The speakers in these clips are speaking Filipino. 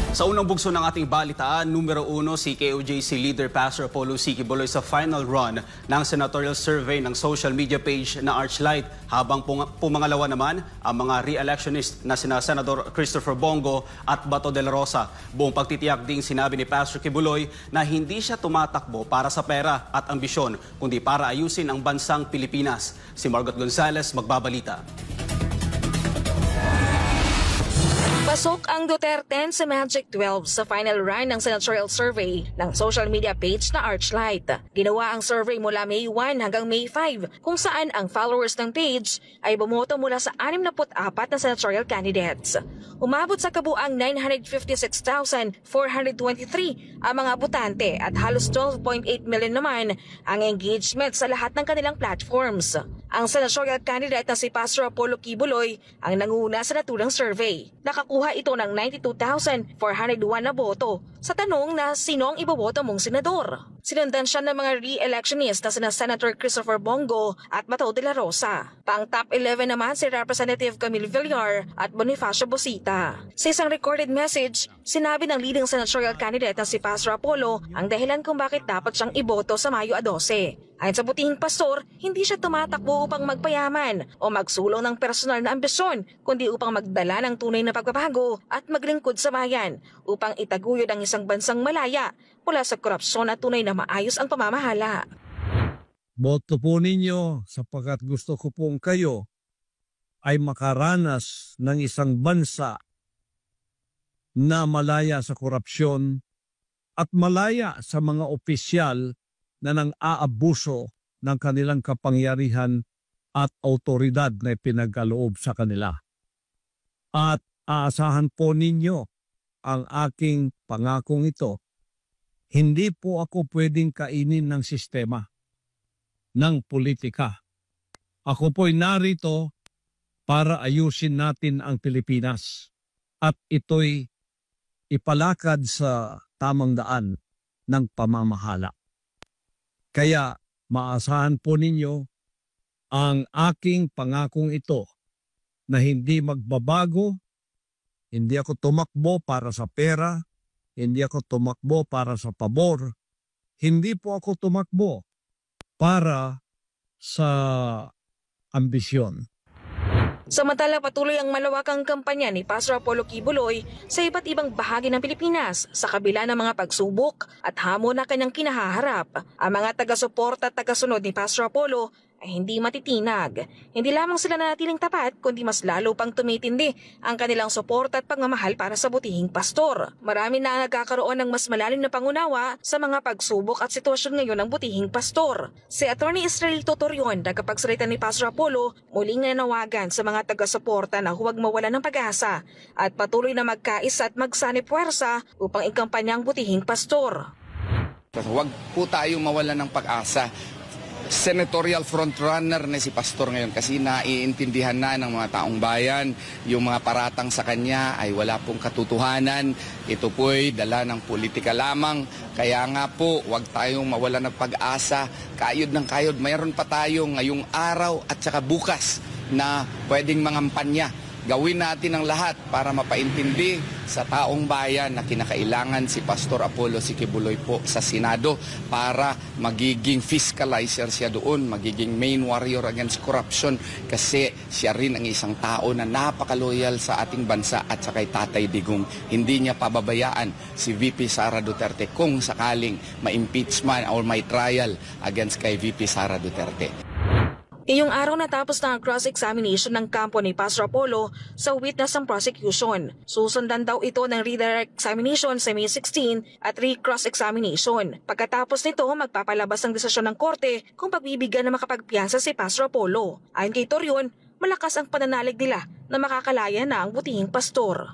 Sa unang bugso ng ating balitaan, numero 1 si KOJC leader Pastor Apollo C. Quiboloy sa final run ng senatorial survey ng social media page na Archlight, habang pumangalawa naman ang mga re-electionist na sina Senador Christopher Bongo at Bato de la Rosa. Buong pagtitiyak ding sinabi ni Pastor Quiboloy na hindi siya tumatakbo para sa pera at ambisyon, kundi para ayusin ang bansang Pilipinas. Si Margot Gonzalez magbabalita. Pasok ang Duterte sa Magic 12 sa final run ng senatorial survey ng social media page na Archlight. Ginawa ang survey mula May 1 hanggang May 5 kung saan ang followers ng page ay bumoto mula sa 64 na senatorial candidates. Umabot sa kabuang 956,423 ang mga botante at halos 12.8 million naman ang engagement sa lahat ng kanilang platforms. Ang senatorial candidate na si Pastor Apollo Quiboloy ang nanguna sa naturang survey. Nakakuha ito ng 92,401 na boto sa tanong na sino ang iboboto mong senador. Sinundan siya ng mga re-electionist na sina Senator Christopher Bongo at Bato de la Rosa. Pang top 11 naman si Representative Camille Villar at Bonifacio Busita. Sa isang recorded message, sinabi ng leading senatorial candidate na si Pastor Apollo ang dahilan kung bakit dapat siyang iboto sa Mayo 12. Ayon sa butihing pastor, hindi siya tumatakbo upang magpayaman o magsulong ng personal na ambisyon, kundi upang magdala ng tunay na pagbabago at maglingkod sa bayan upang itaguyod ang isang bansang malaya mula sa korupsyon at tunay na maayos ang pamamahala. Boto po ninyo sapagkat gusto ko pong kayo ay makaranas ng isang bansa na malaya sa korupsyon at malaya sa mga opisyal na nang-aabuso ng kanilang kapangyarihan at autoridad na ipinagkaloob sa kanila. At aasahan po ninyo ang aking pangakong ito. Hindi po ako pwedeng kainin ng sistema, ng politika. Ako po'y narito para ayusin natin ang Pilipinas at ito'y ipalakad sa tamang daan ng pamamahala. Kaya maasahan po ninyo ang aking pangakong ito na hindi magbabago, hindi ako tumakbo para sa pera, hindi ako tumakbo para sa pabor, hindi po ako tumakbo para sa ambisyon. Samantala, patuloy ang malawakang kampanya ni Pastor Apollo Quiboloy sa iba't ibang bahagi ng Pilipinas sa kabila ng mga pagsubok at hamon na kanyang kinahaharap. Ang mga taga-suporta at taga-sunod ni Pastor Apollo ay hindi matitinag. Hindi lamang sila nanatiling tapat, kundi mas lalo pang tumitindi ang kanilang suporta at pagmamahal para sa butihing pastor. Marami na nagkakaroon ng mas malalim na pangunawa sa mga pagsubok at sitwasyon ngayon ng butihing pastor. Si Attorney Israel Totorion, tagapagsalita ni Pastor Apollo, muling nanawagan sa mga taga-suporta na huwag mawala ng pag-asa at patuloy na magkaisa at magsanib puwersa upang ikampanya ang butihing pastor. Huwag po tayong mawala ng pag-asa. Senatorial frontrunner na si Pastor ngayon kasi naiintindihan na ng mga taong bayan yung mga paratang sa kanya ay wala pong katotohanan. Ito po'y dala ng politika lamang. Kaya nga po, huwag tayong mawala ng pag-asa. Kayod ng kayod, mayroon pa tayo ngayong araw at saka bukas na pwedeng mangampanya. Gawin natin ang lahat para mapaintindi sa taong bayan na kinakailangan si Pastor Apollo C. Quiboloy po sa Senado para magiging fiscalizer siya doon, magiging main warrior against corruption kasi siya rin ang isang tao na napakaloyal sa ating bansa at sa kay Tatay Digong. Hindi niya pababayaan si VP Sara Duterte kung sakaling ma-impeachment or may trial against kay VP Sara Duterte. Ngayong araw natapos na ang cross-examination ng kampo ni Pastor Apollo sa witness ng prosecution. Susundan daw ito ng redirect examination sa May 16 at re-cross-examination. Pagkatapos nito, magpapalabas ng desisyon ng korte kung pagbibigyan na makapagpiyansa si Pastor Apollo. Ayon kay Torion, malakas ang pananalig nila na makakalaya na ang butihing pastor.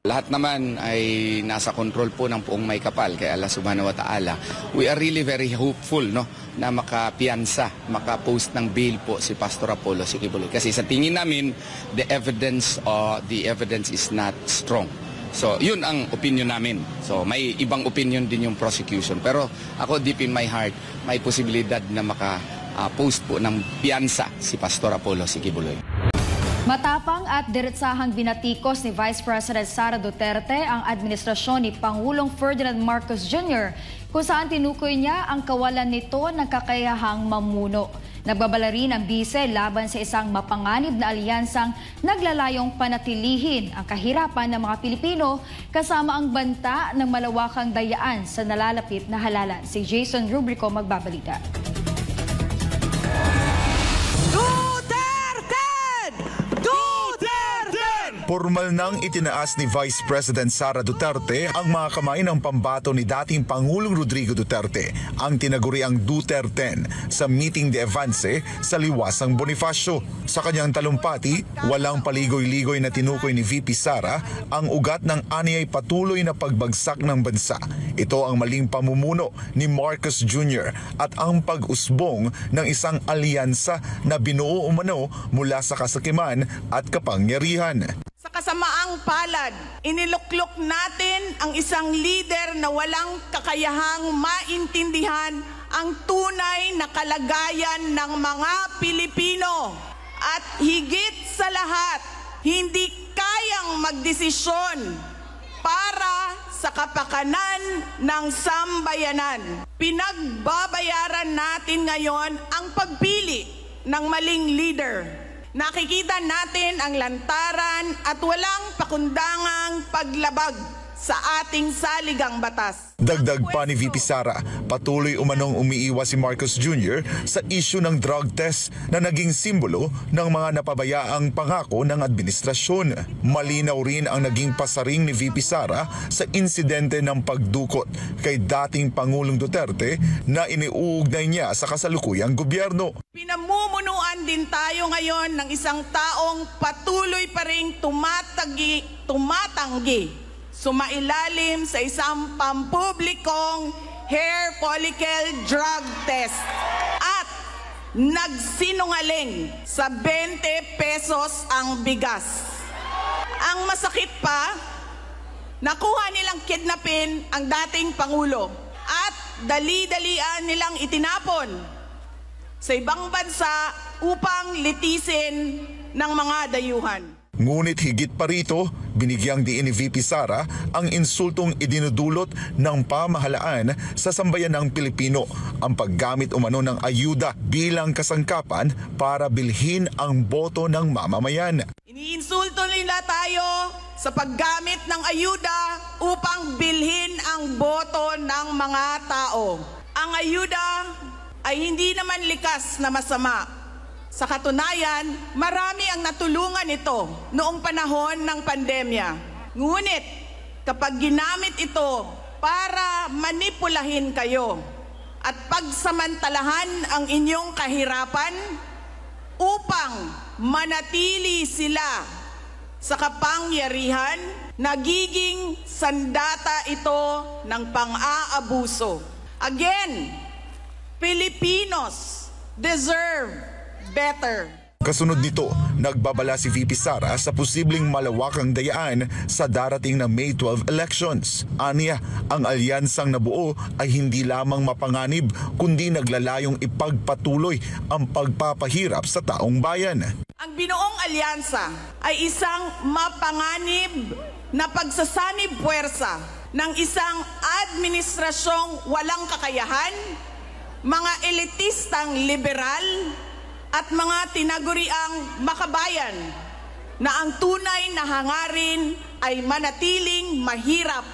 Lahat naman ay nasa control po ng Poong May Kapal kay Allah Subhanahu wa Ta'ala. We are really very hopeful na makapiyansa, makapost ng bail po si Pastor Apollo C. Quiboloy. Kasi sa tingin namin, the evidence is not strong. So, yun ang opinion namin. So, may ibang opinion din yung prosecution. Pero ako, deep in my heart, may posibilidad na maka-post po ng piyansa si Pastor Apollo C. Quiboloy. Matapang at diretsahang binatikos ni Vice President Sara Duterte ang administrasyon ni Pangulong Ferdinand Marcos Jr. kung saan tinukoy niya ang kawalan nito ng kakayahang mamuno. Nagbabala rin ang bise laban sa isang mapanganib na alyansang naglalayong panatilihin ang kahirapan ng mga Pilipino kasama ang banta ng malawakang dayaan sa nalalapit na halalan. Si Jason Rubrico magbabalita. Formal nang itinaas ni Vice President Sara Duterte ang mga kamay ng pambato ni dating Pangulong Rodrigo Duterte, ang tinaguriang Duterten, sa meeting de Avance sa Liwasang Bonifacio. Sa kanyang talumpati, walang paligoy-ligoy na tinukoy ni VP Sara ang ugat ng anyay patuloy na pagbagsak ng bansa. Ito ang maling pamumuno ni Marcos Jr. at ang pag-usbong ng isang alyansa na binuo umano mula sa kasakiman at kapangyarihan. Sa kasamaang palad, iniluklok natin ang isang leader na walang kakayahang maintindihan ang tunay na kalagayan ng mga Pilipino. At higit sa lahat, hindi kayang magdesisyon para sa kapakanan ng sambayanan. Pinagbabayaran natin ngayon ang pagpili ng maling leader. Nakikita natin ang lantaran at walang pakundangang paglabag sa ating saligang batas. Dagdag pa ni VP Sara, patuloy umanong umiiwas si Marcos Jr. sa issue ng drug test na naging simbolo ng mga napabayaang pangako ng administrasyon. Malinaw rin ang naging pasaring ni VP Sara sa insidente ng pagdukot kay dating Pangulong Duterte na iniuugnay niya sa kasalukuyang gobyerno. Pinamumunuan din tayo ngayon ng isang taong patuloy pa ring tumatanggi sumailalim sa isang pampublikong hair follicle drug test at nagsinungaling sa 20 pesos ang bigas. Ang masakit pa, nakuha nilang kidnapin ang dating Pangulo at dali-dalian nilang itinapon sa ibang bansa upang litisin ng mga dayuhan. Ngunit higit pa rito, binigyang diin ni VP Sara ang insultong idinudulot ng pamahalaan sa sambayanang Pilipino, ang paggamit umano ng ayuda bilang kasangkapan para bilhin ang boto ng mamamayan. Iniinsulto nila tayo sa paggamit ng ayuda upang bilhin ang boto ng mga tao. Ang ayuda ay hindi naman likas na masama. Sa katunayan, marami ang natulungan ito noong panahon ng pandemya. Ngunit kapag ginamit ito para manipulahin kayo at pagsamantalahan ang inyong kahirapan upang manatili sila sa kapangyarihan, nagiging sandata ito ng pang-aabuso. Again, Filipinos deserve better. Kasunod nito, nagbabala si VP Sara sa posibleng malawakang dayaan sa darating na May 12 elections. Aniya, ang alyansang nabuo ay hindi lamang mapanganib kundi naglalayong ipagpatuloy ang pagpapahirap sa taong bayan. Ang binuong alyansa ay isang mapanganib na pagsasanib puwersa ng isang administrasyong walang kakayahan, mga elitistang liberal, at mga tinaguriang makabayan na ang tunay na hangarin ay manatiling mahirap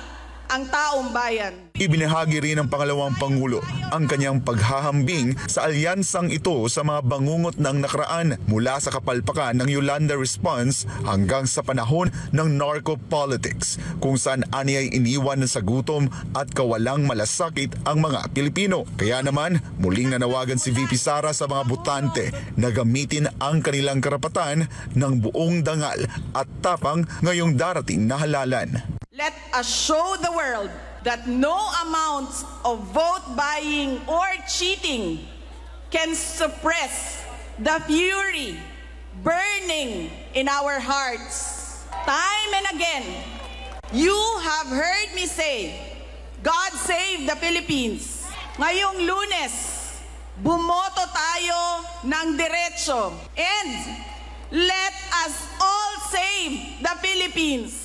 ang taong bayan. Ibinahagi rin ng pangalawang Pangulo ang kanyang paghahambing sa alyansang ito sa mga bangungot ng nakaraan mula sa kapalpakan ng Yolanda Response hanggang sa panahon ng narco-politics kung saan aniyay iniwan sa gutom at kawalang malasakit ang mga Pilipino. Kaya naman, muling nanawagan si VP Sara sa mga botante na gamitin ang kanilang karapatan ng buong dangal at tapang ngayong darating na halalan. Let us show the world that no amount of vote buying or cheating can suppress the fury burning in our hearts. Time and again, you have heard me say, God save the Philippines. Ngayong Lunes, bumoto tayo ng diretso and let us all save the Philippines.